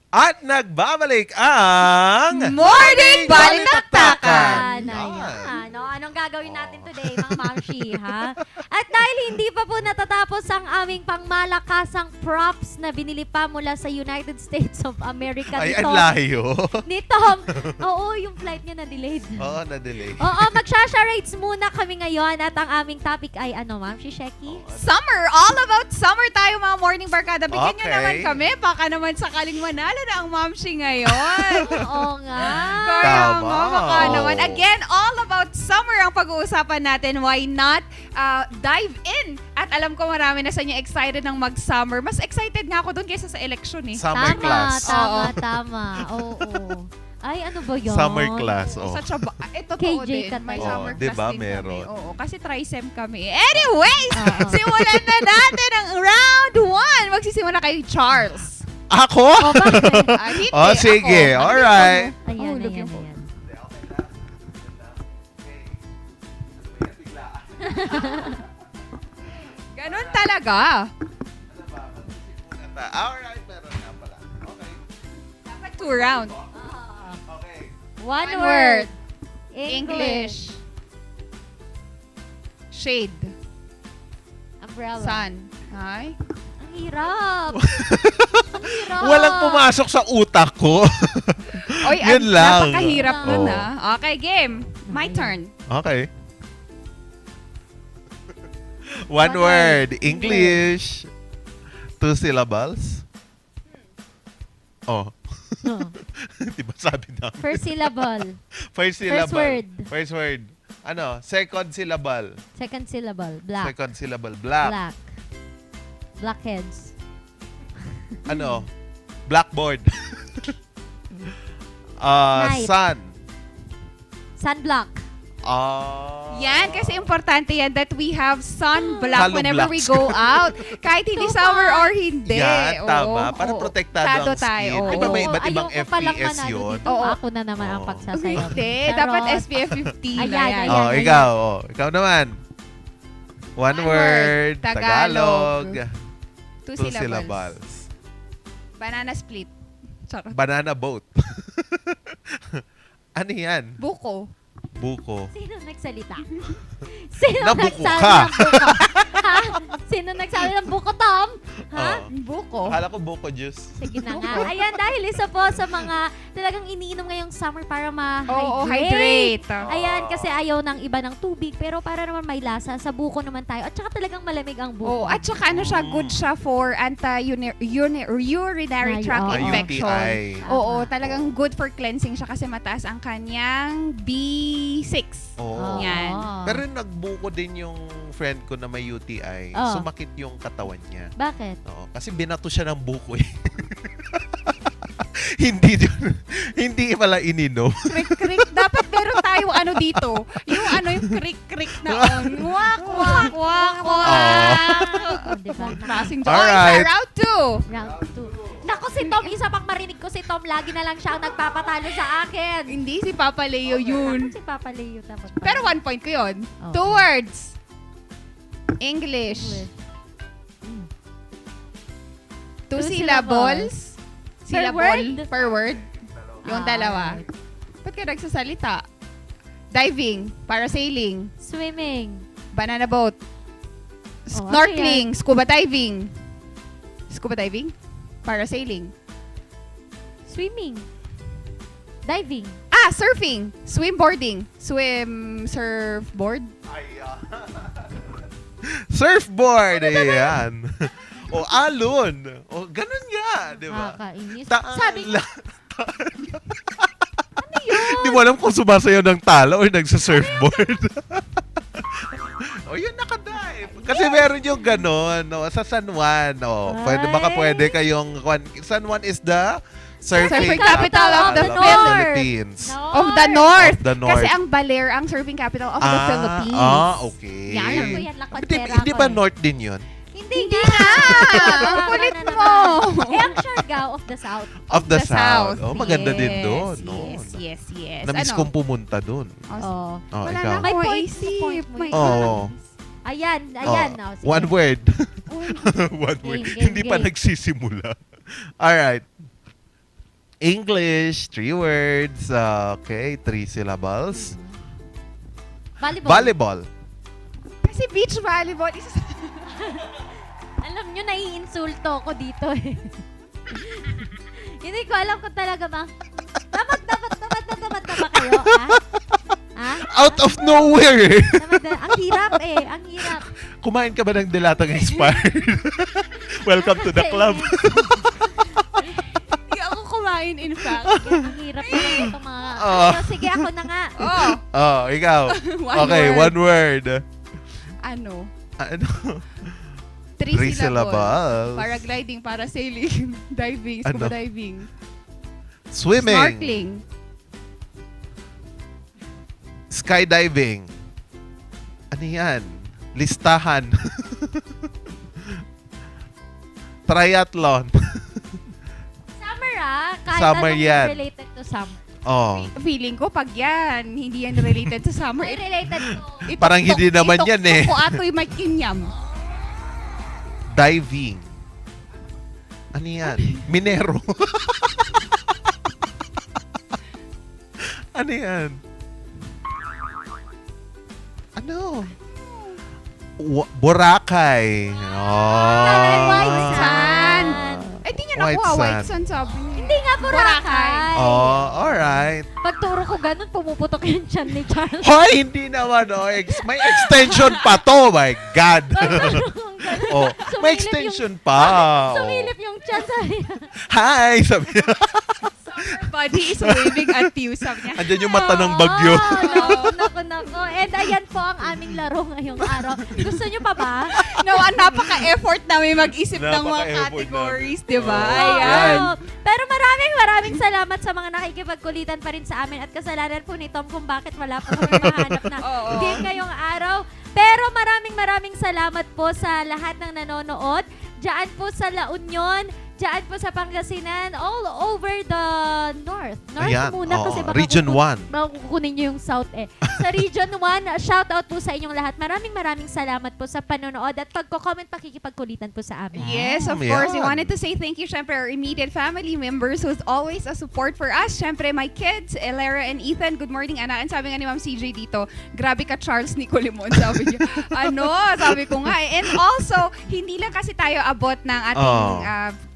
At nagbabalik ang Morning Balitaktakan! Ayan. Anong gagawin natin today, mga mamshi, ha? At dahil hindi pa po natatapos ang aming pangmalakasang props na binili pa mula sa United States of America Ay, ni ang Tom. layo. Ni Tom. Oo, yung flight niya na-delayed. Oo, na-delay. Oo, magsha-charades muna kami ngayon at ang aming topic ay ano, Ma'am Shisheki? Summer! All about summer tayo, mga morning barkada. Bigyan nyo Okay. naman kami. Baka naman sakaling manalo na ang mamshi ngayon. Oo nga. Kaya Tama. nga, baka naman. Again, all about summer ang pag-uusapan natin. Why not dive in? At alam ko marami na sa inyo excited ng mag-summer. Mas excited nga ako doon kaysa sa election eh. Summer class. Tama. Oo. Ay, ano ba yun? Summer class, oh. Such a totoo KJ din. ka May tayo. summer Diba, class din meron? kami. Oo, kasi trisem kami. Anyways, simulan na natin ang round 1. Magsisimula kayo, Charles. Ako? Hindi, Oh, sige. ako. Ayan. Ganon talaga. Alright, meron na pala. Okay. Dapat 2 rounds. Okay. One word. English. Shade. Umbrella. Sun. Ay. Ang hirap. Ang hirap. Walang pumasok sa utak ko. Oy, Yun lang. napakahirap nun Oo. Okay, game. My turn. Okay. One word. English. 2 syllables. Oh. Diba sabi na? First syllable. First syllable. word. First word. Ano? Second syllable. Second syllable. Black. Second syllable. Black. Black. Blackheads. Ano? Blackboard. Night. Sun. Sunblock. Yan, kasi importante yan that we have sunblock Hollow whenever we blocks. go out. Kahit hindi summer or hindi. Yan, tama. Oo, Para oo. protektado ang tayo, skin. oo. Di ba may iba't Ayoko ibang palang FPS manalo yun? dito. Ako na naman ang pagsasayaw. Hindi, Charot. dapat SPF 15. Ayan. Ikaw. Ikaw naman. One word. Tagalog. Tagalog. 2 2 syllables. syllables. Banana split. Charot. Banana boat. Ano yan? Buko. Buko. Sino nagsalita? Sino Nabuko nagsabi ka. ng buko? Ha? Sino nagsabi ng buko, Tom? Ha? Buko. Akala ko buko juice. Sige na nga. Ayan, dahil isa po sa mga talagang iniinom ngayong summer para Oo, ma-hydrate. hydrate. Ayan, kasi ayaw ng iba ng tubig. Pero para naman may lasa, sa buko naman tayo. At saka talagang malamig ang buko. Oh, at saka ano siya, good siya for anti-urinary tract oo. infection. UTI. Oo, talagang good for cleansing siya kasi mataas ang kanyang B6. Oo. Yan. Pero nagbuko din yung friend ko na may UTI. Oh. Sumakit yung katawan niya. Bakit? Oo, kasi binato siya ng buko eh. hindi pala ininom. Krik-krik. Dapat meron tayong ano dito. Yung krik-krik na on. Wak, wak, wak, wak. Klaseng joke. Alright. Round 2. Round 2. Naku, si Tom, isa pang marinig ko si Tom, lagi na lang siya ang nagpapatalo sa akin. Hindi si Papa Leo yun. Si Papa Leo dapat. Pero 1 point ko yun. Oh. 2 words. English. 2 syllables. Syllable per word. Yung dalawa. Ba't ka nagsasalita? Diving. Parasailing. Swimming. Banana boat. Snorkeling. Scuba diving. Scuba diving? Parasailing. Swimming. Diving. Ah, surfing. Swimboarding. Surfboard. Surfboard! Ayan. O, alon. O, ganun nga. Di ba? Nakakainis. Sabi Ano yun? Hindi mo alam kung sumasayaw ng tala or nagsa-surfboard. O, yun nakadive. Kasi meron yung ganon. No? Sa San Juan. No? Baka pwede kayong... San Juan is the surfing capital of the Philippines. Of the North. Of the North. Kasi ang Baler, ang surfing capital of the Philippines. Okay. Yan, alam ko yan. Lakotsera Hindi ko ba eh. North din yun? Hindi nga. Ang kulit mo. Eh, ang Siargao of the South. Of the South. Oh, maganda Yes, din doon. Yes. Namiss kong pumunta doon. Oh. Oh, Wala ikaw. na May akong point. isip. Point mo. May Oo. Ayan. Oh, sige. One word. One word. Game, Hindi pa game. nagsisimula. Alright. English, 3 words. Okay, 3 syllables. Volleyball. Volleyball. Kasi beach volleyball is... Alam nyo, naiinsulto ko dito eh. Hindi ko alam kung talaga ba. Dapat ba kayo, ha? Out of nowhere eh. Ang hirap eh. Ang hirap. Kumain ka ba ng dilatang expired? Welcome to the club. Hindi ako kumain, in fact. Ang hirap naman itong mga... Oh. Ano, sige, ako na nga. Oh, ikaw. Okay, one word. Ano? 3 3 syllables. Paragliding, parasailing, diving, scuba Ano? diving. Swimming. Snorkeling. Skydiving. Ano yan? Listahan. Triathlon. Summer kahit Summer anong yan. related to summer. Oh. Feeling ko pag yan, hindi yan related sa summer. Ay, related to. Parang hindi naman yan eh. Ito ko ato'y makinyam. Diving. Ano yan? Minero. Ano yan? Ano? Boracay. White sand. Ay, di niya nakuha. White sand sabi niya. Hindi nga Boracay. Oh, alright. Pagturo ko ganun, pumuputok yung tiyan ni Charles. Hoy, hindi naman. Oh. May extension pa to. My God. Oh, may extension pa. Sumilip yung tiyan. Hi, sabi niya. Body is waving at you, sabi niya. Andyan yung mata ng bagyo. Nako. And ayan po ang aming laro ngayong araw. Gusto nyo pa ba? No, napaka-effort namin mag-isip ng mga categories, di ba? Ayan. Pero maraming salamat sa mga nakikipagkulitan pa rin sa amin at kasalanan po ni Tom kung bakit wala po kami mahanap na game ngayong araw. Pero maraming salamat po sa lahat ng nanonood. Diyan po sa La Union, diyan po sa Pangasinan, all over the North. Ayan, Muna kasi baka Region 1. kukunin nyo yung South eh. Sa Region 1, shout out po sa inyong lahat. Maraming salamat po sa panonood at pagko-comment, pakikipagkulitan po sa amin. Yes, of course. We wanted to say thank you, syempre, our immediate family members who's always a support for us. Syempre, my kids, Elara and Ethan. Good morning, anak. And sabi nga ni Ma'am CJ dito, grabe ka, Charles Nicolimon. Sabi niya, sabi ko nga eh. And also, hindi lang kasi tayo abot ng ating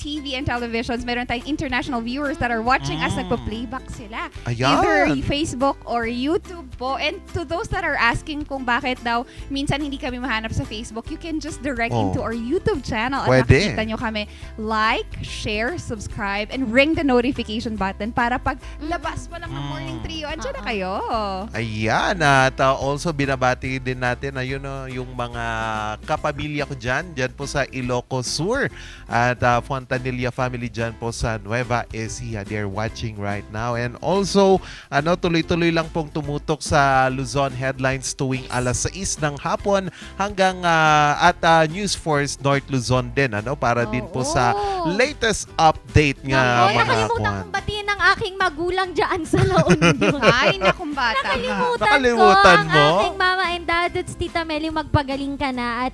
TV and televisions. Meron tayong international viewers that are watching us. Nagpa-playback sila. Ayan. Either Facebook or YouTube po. And to those that are asking kung bakit daw minsan hindi kami mahanap sa Facebook, you can just direct into our YouTube channel at makikita nyo kami. Like, share, subscribe, and ring the notification button para pag labas pa lang ng Morning Trio, andyan na kayo. Ayan. At also binabati din natin yung mga kapamilya ko dyan po sa Ilocos Sur. At Fontanilla family dyan po sa Nueva Ecija. They're watching right now. And also, tuloy-tuloy lang pong tumutok sa Luzon headlines tuwing alas 6 ng hapon hanggang at News Force North Luzon din para din po sa latest update nga mga nakalimutan kong batiin ng aking magulang dyan sa La Union. Ay, nakong bata. Nakalimutan ko ang aking mama and dad at Tita Meli, magpagaling ka na at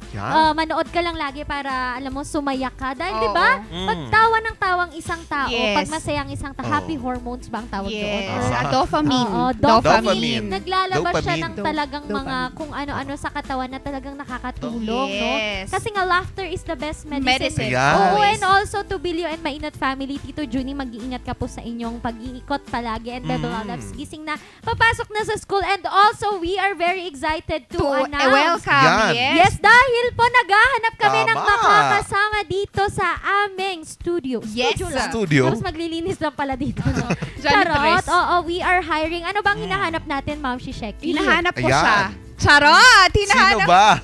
manood ka lang lagi para alam mo sumayak ka. Dahil di ba, pagtawa ng tawang isang tao, pag masayang isang tao, happy hormones ba ang tawag doon? Dopamine. Dopamine. Naglalabas siya ng talagang mga kung ano-ano sa katawan na talagang nakakatulong, no? Kasi nga laughter is the best medicine. And also to Bilyo and Mainat family, Tito Junie, mag-iingat ka po sa inyong pag-iikot palagi and Bebo Loves gising na papasok na sa school. And also, we are very excited to announce. Welcome. Yes, dahil po naghahanap kami ng makakasama dito sa aming studio. Studio? Tapos maglilinis lang pala dito. No? Charot. We are hiring. Ano bang hinahanap natin, Ma'am Shisheki? Hinahanap ko siya. Charot! Sino Hinahanap. ba?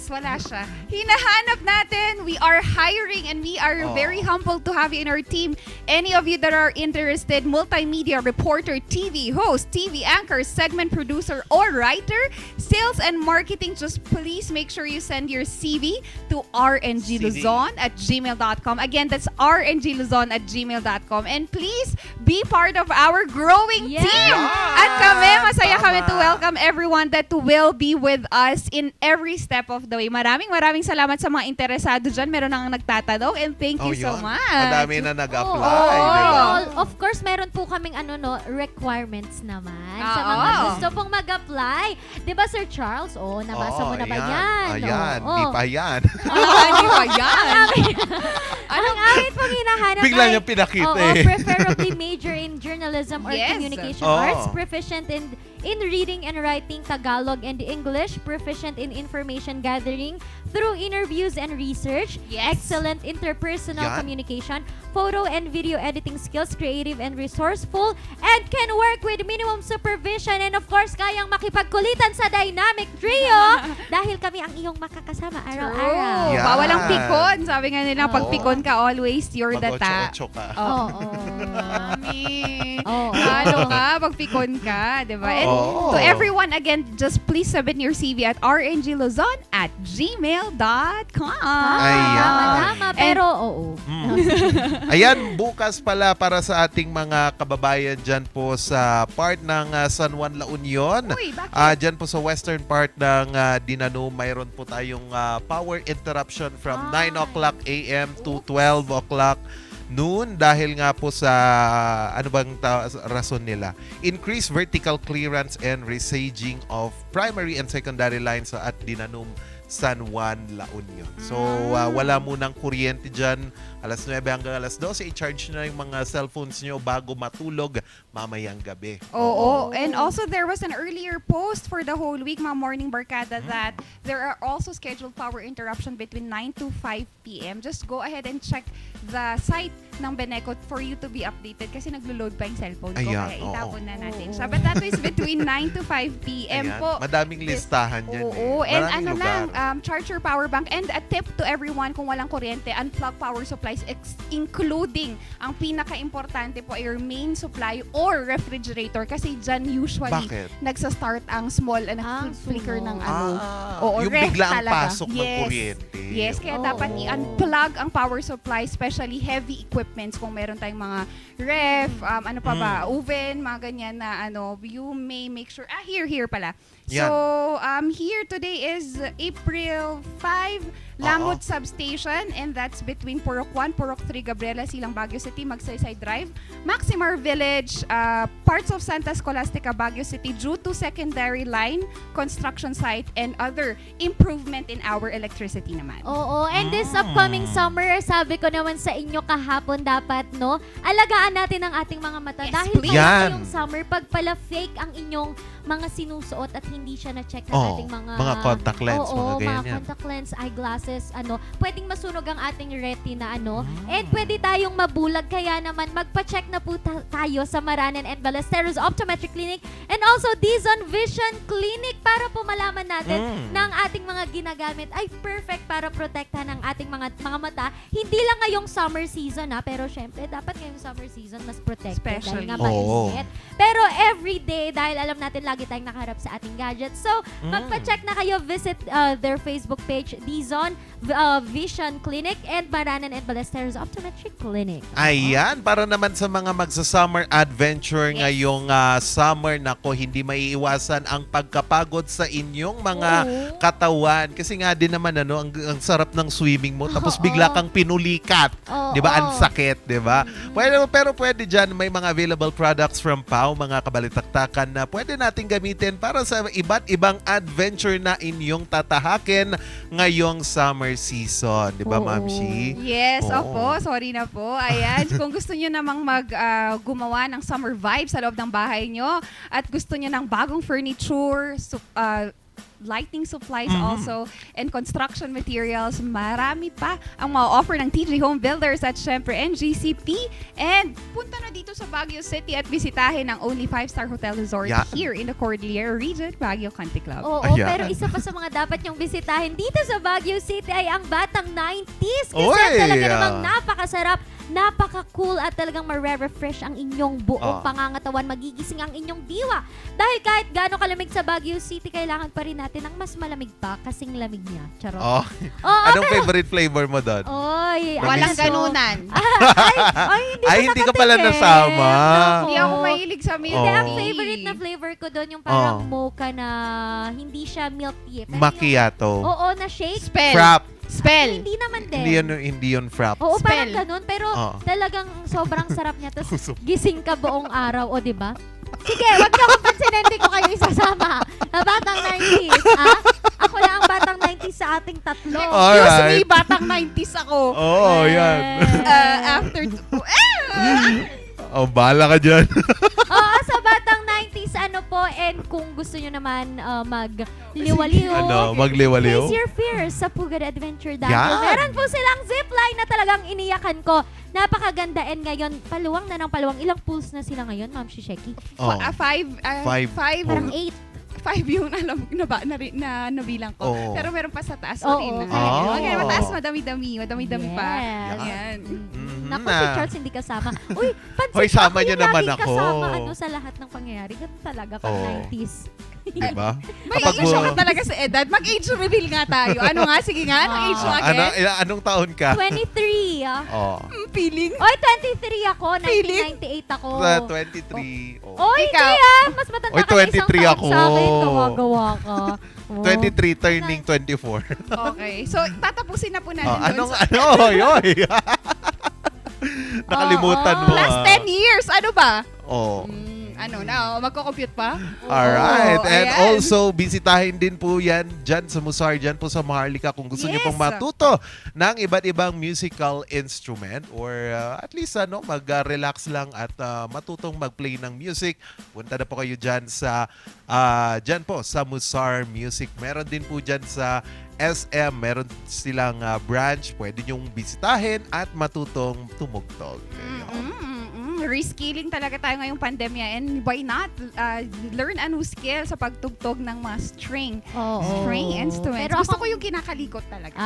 Wala siya. Hinahanap natin. We are hiring and we are very humbled to have you in our team. Any of you that are interested, multimedia reporter, TV host, TV anchor, segment producer, or writer, sales and marketing, just please make sure you send your CV to rngluzon@gmail.com. Again, that's rngluzon@gmail.com. And please be part of our growing team. At masaya kami to welcome everyone that will be with us in every step of the way. Maraming salamat sa mga interesado dyan. Meron nang nagtatanong and thank you so much. Madami na nag-apply. Of course, meron po kaming requirements naman sa mga gusto pong mag-apply. Diba, Sir Charles? Nabasa mo na ba yan? Ayan, di pa yan. Di pa yan? Ang amin pong hinahanap bigla niyang pinakita preferably major in journalism or communication arts, proficient in reading and writing Tagalog and English, proficient in information gathering through interviews and research, excellent interpersonal communication, photo and video editing skills, creative and resourceful, and can work with minimum supervision, and of course, kayang makipagkulitan sa Dynamic Trio dahil kami ang iyong makakasama araw-araw. Bawal ang pikon. Sabi nga nila, pag pikon ka, always you're the ta. Mag-8-8 ka. Sheki. Oo. Lalo nga, magpikon ka, di ba? And Oo. to everyone, again, just please submit your CV at rngluzon@gmail.com. Ayan. Tama, pero oo. Ayan, bukas pala para sa ating mga kababayan dyan po sa part ng San Juan, La Union. Uy, bakit? Dyan po sa western part ng Dinanum, mayroon po tayong power interruption from 9 o'clock a.m. to 12 o'clock noon dahil nga po sa ano bang rason nila? Increased vertical clearance and resaging of primary and secondary lines at Dinanum, San Juan, La Union. So, wala munang kuryente dyan. Alas 9 hanggang alas 12, i-charge na yung mga cellphones nyo bago matulog mamayang gabi. Oo. And also, there was an earlier post for the whole week, mga morning barkada, that there are also scheduled power interruption between 9 to 5 p.m. Just go ahead and check the site ng Beneco for you to be updated kasi naglo-load pa yung cellphone ko. Ayan, Kaya itapon na natin siya. But that is between 9 to 5 p.m. Ayan, po. madaming listahan dyan. Oo. Eh. And Maraming ano lugar. lang, charge your power bank. And a tip to everyone, kung walang kuryente, unplug power supplies, including ang pinaka-importante po ay your main supply or refrigerator kasi dyan usually Bakit? nagsa-start ang small flicker ng ano. Oo, yung ref bigla ang talaga. pasok ng kuryente. Yes, kaya dapat i-unplug ang power supply, especially heavy equipments. Kung meron tayong mga ref, ano pa ba, oven, mga ganyan na ano, you may make sure, here pala. Yan. So, here today is April 5, Lamut Substation, and that's between Purok 1, Purok 3, Gabriela, Silang, Baguio City, Magsaysay Drive, Maximar Village, parts of Santa Scholastica, Baguio City, due to secondary line, construction site, and other improvement in our electricity naman. Oo, and this upcoming summer, sabi ko naman sa inyo kahapon dapat, no, alagaan natin ang ating mga mata. Yes, dahil please. pala yung summer, pag pala fake ang inyong mga sinusuot at hindi siya na-check ng ating mga contact lens, mga ganyan. mga contact lens, eyeglasses, pwedeng masunog ang ating retina, and pwede tayong mabulag, kaya naman magpa-check na po tayo sa Maranan and Ballesteros Optometric Clinic and also Dizon Vision Clinic para po malaman natin na ang ating mga ginagamit ay perfect para protektahan ang ating mga mata. Hindi lang ngayong summer season, pero syempre dapat ngayong summer season mas protected Especially. dahil nga mainit. Pero everyday, dahil alam natin lagi tayong nakaharap sa ating gadgets. So, magpa-check na kayo. Visit their Facebook page, Dizon Vision Clinic and Maranan and Ballesteros Optometric Clinic. Ayan, para naman sa mga magsa-summer adventure ngayong summer, nako, hindi maiiwasan ang pagkapagod sa inyong mga katawan. Kasi nga din naman, ang sarap ng swimming mo, tapos bigla kang pinulikat. Di ba? Ang sakit, di ba? Pero pwede dyan, may mga available products from PAO, mga kabalitaktakan na pwede natin gamitin para sa iba't ibang adventure na inyong tatahakin ngayong summer season. Di ba, Ma'am Shi? Yes, opo. Sorry na po. Ayan. Kung gusto nyo namang gumawa ng summer vibe sa loob ng bahay nyo at gusto nyo ng bagong furniture, lighting supplies also, and construction materials, marami pa ang ma-offer ng TG Home Builders at syempre NGCP. And punta na dito sa Baguio City at bisitahin ang only 5-star hotel resort here in the Cordillera region, Baguio Country Club. Oo, pero isa pa sa mga dapat nyong bisitahin dito sa Baguio City ay ang Batang 90s. Kasi talaga namang napakasarap, napaka-cool at talagang ma-refresh ang inyong buong pangangatawan, magigising ang inyong diwa. Dahil kahit gaano kalamig sa Baguio City, kailangan pa rin natin ng mas malamig pa kasing lamig niya. Charot. Anong favorite flavor mo doon? Walang ganunan. Hindi ka pala nasama. Hindi ako mahilig sa milk tea. Hindi, ang favorite na flavor ko doon yung parang mocha na hindi siya milk tea. Macchiato. Oo, na shake. Frap. Spell. Hindi naman din. Hindi yun frap. Oo, parang ganun. Pero talagang sobrang sarap niya. Tapos gising ka buong araw. O, diba? Sige, wag niyo akong pansinin. Hindi ko kayo isasama. Na Batang 90s. Ako lang ang Batang 90s sa ating tatlo. Excuse me, Batang 90s ako. Yan. After... Bahala ka dyan. Sa Batang 90s, and kung gusto nyo naman magliwaliw, magliwaliw? face your fears sa Pugad Adventure dahil meron po silang zipline na talagang iniyakan ko. Napakaganda, and ngayon, paluwang na ng paluwang. Ilang pools na sila ngayon, Ma'am Shisheki? 5. Parang 8. 5 yung na nabilang ko. Pero meron pa sa taas. Sorry na. Okay, mataas, madami-dami pa. Yan. Naku, si Charles hindi kasama. Uy, pansin Hoy, ko, sama ako niyo yung naman laging ako. kasama sa lahat ng pangyayari. Ganun talaga pag 90s. Diba? May age ka talaga sa edad. Mag-age reveal nga tayo. Ano nga? Sige nga, anong age mo again? Anong taon ka? 23. Feeling? Oy, 23 ako. 1998 ako. 23. Oy, Ikaw? hindi mas matanda Oy, ka na isang 23 taon ako. sa akin. Gawa-gawa ka. 23 turning 24. Okay. So, tatapusin na po natin Anong, doon. yoy. Nakalimutan mo. Last 10 years. Ano ba? Ano na? Magko-compute pa? Alright. And ayan. also, bisitahin din po yan dyan sa Musar, dyan po sa Maharlika kung gusto niyo pong matuto ng iba't ibang musical instrument or at least mag-relax lang at matutong mag-play ng music. Punta na po kayo dyan sa dyan po sa Musar Music. Meron din po dyan sa SM, meron silang branch. Pwede nyong bisitahin at matutong tumugtog. Reskilling talaga tayo ngayong pandemya and why not learn a new skill sa pagtugtog ng mga string instruments. Pero gusto ko yung kinakalikot talaga.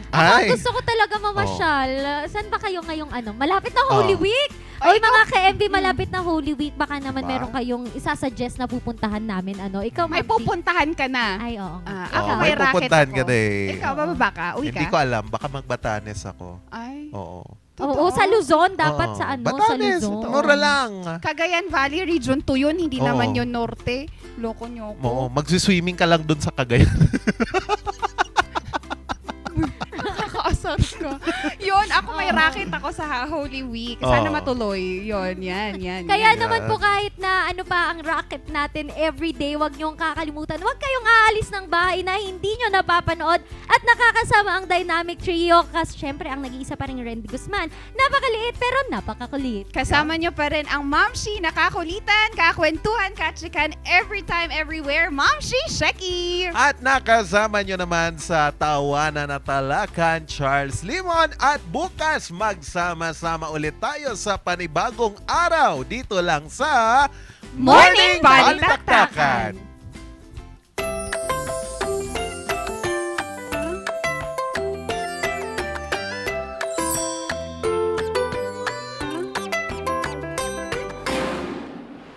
Ako gusto ko talaga mamasyal. Saan ba kayo ngayong malapit na Holy Week? Oy, mga ka-MB, malapit na Holy Week. Baka naman meron kayong isasuggest na pupuntahan namin. Ikaw, may pupuntahan ka na. Ay, oo. Ako may racket pupuntahan ako. ka na eh. Ikaw, bababa ka? Uwi ka? Hindi ko alam. Baka mag-Batanes ako. Ay. Oo. Oo, sa Luzon. Dapat sa Batanes, sa Luzon. mura lang. Cagayan Valley, Region 2 yun. Hindi naman yun Norte. Loko nyo ko. Magsiswimming ka lang dun sa Cagayan. Nakakaasar ka. Yun, ako may racket ako sa Holy Week. Sana matuloy. Yun, yan. Kaya naman po kahit na ano pa ang racket natin everyday, wag niyong kakalimutan. Wag kayong aalis ng bahay na hindi niyo napapanood at nakakasama ang Dynamic Trio. Kasi syempre, ang nag-iisa pa rin Randy Guzman. Napakaliit pero napakakulit. Kasama niyo pa rin ang Mamshi, nakakulitan, kakwentuhan, kachikan, every time, everywhere. Mamshi, Sheki! At nakasama nyo naman sa tawanan na talakan, Charles Limon. At bukas, magsama-sama ulit tayo sa panibagong araw dito lang sa Morning Balitaktakan.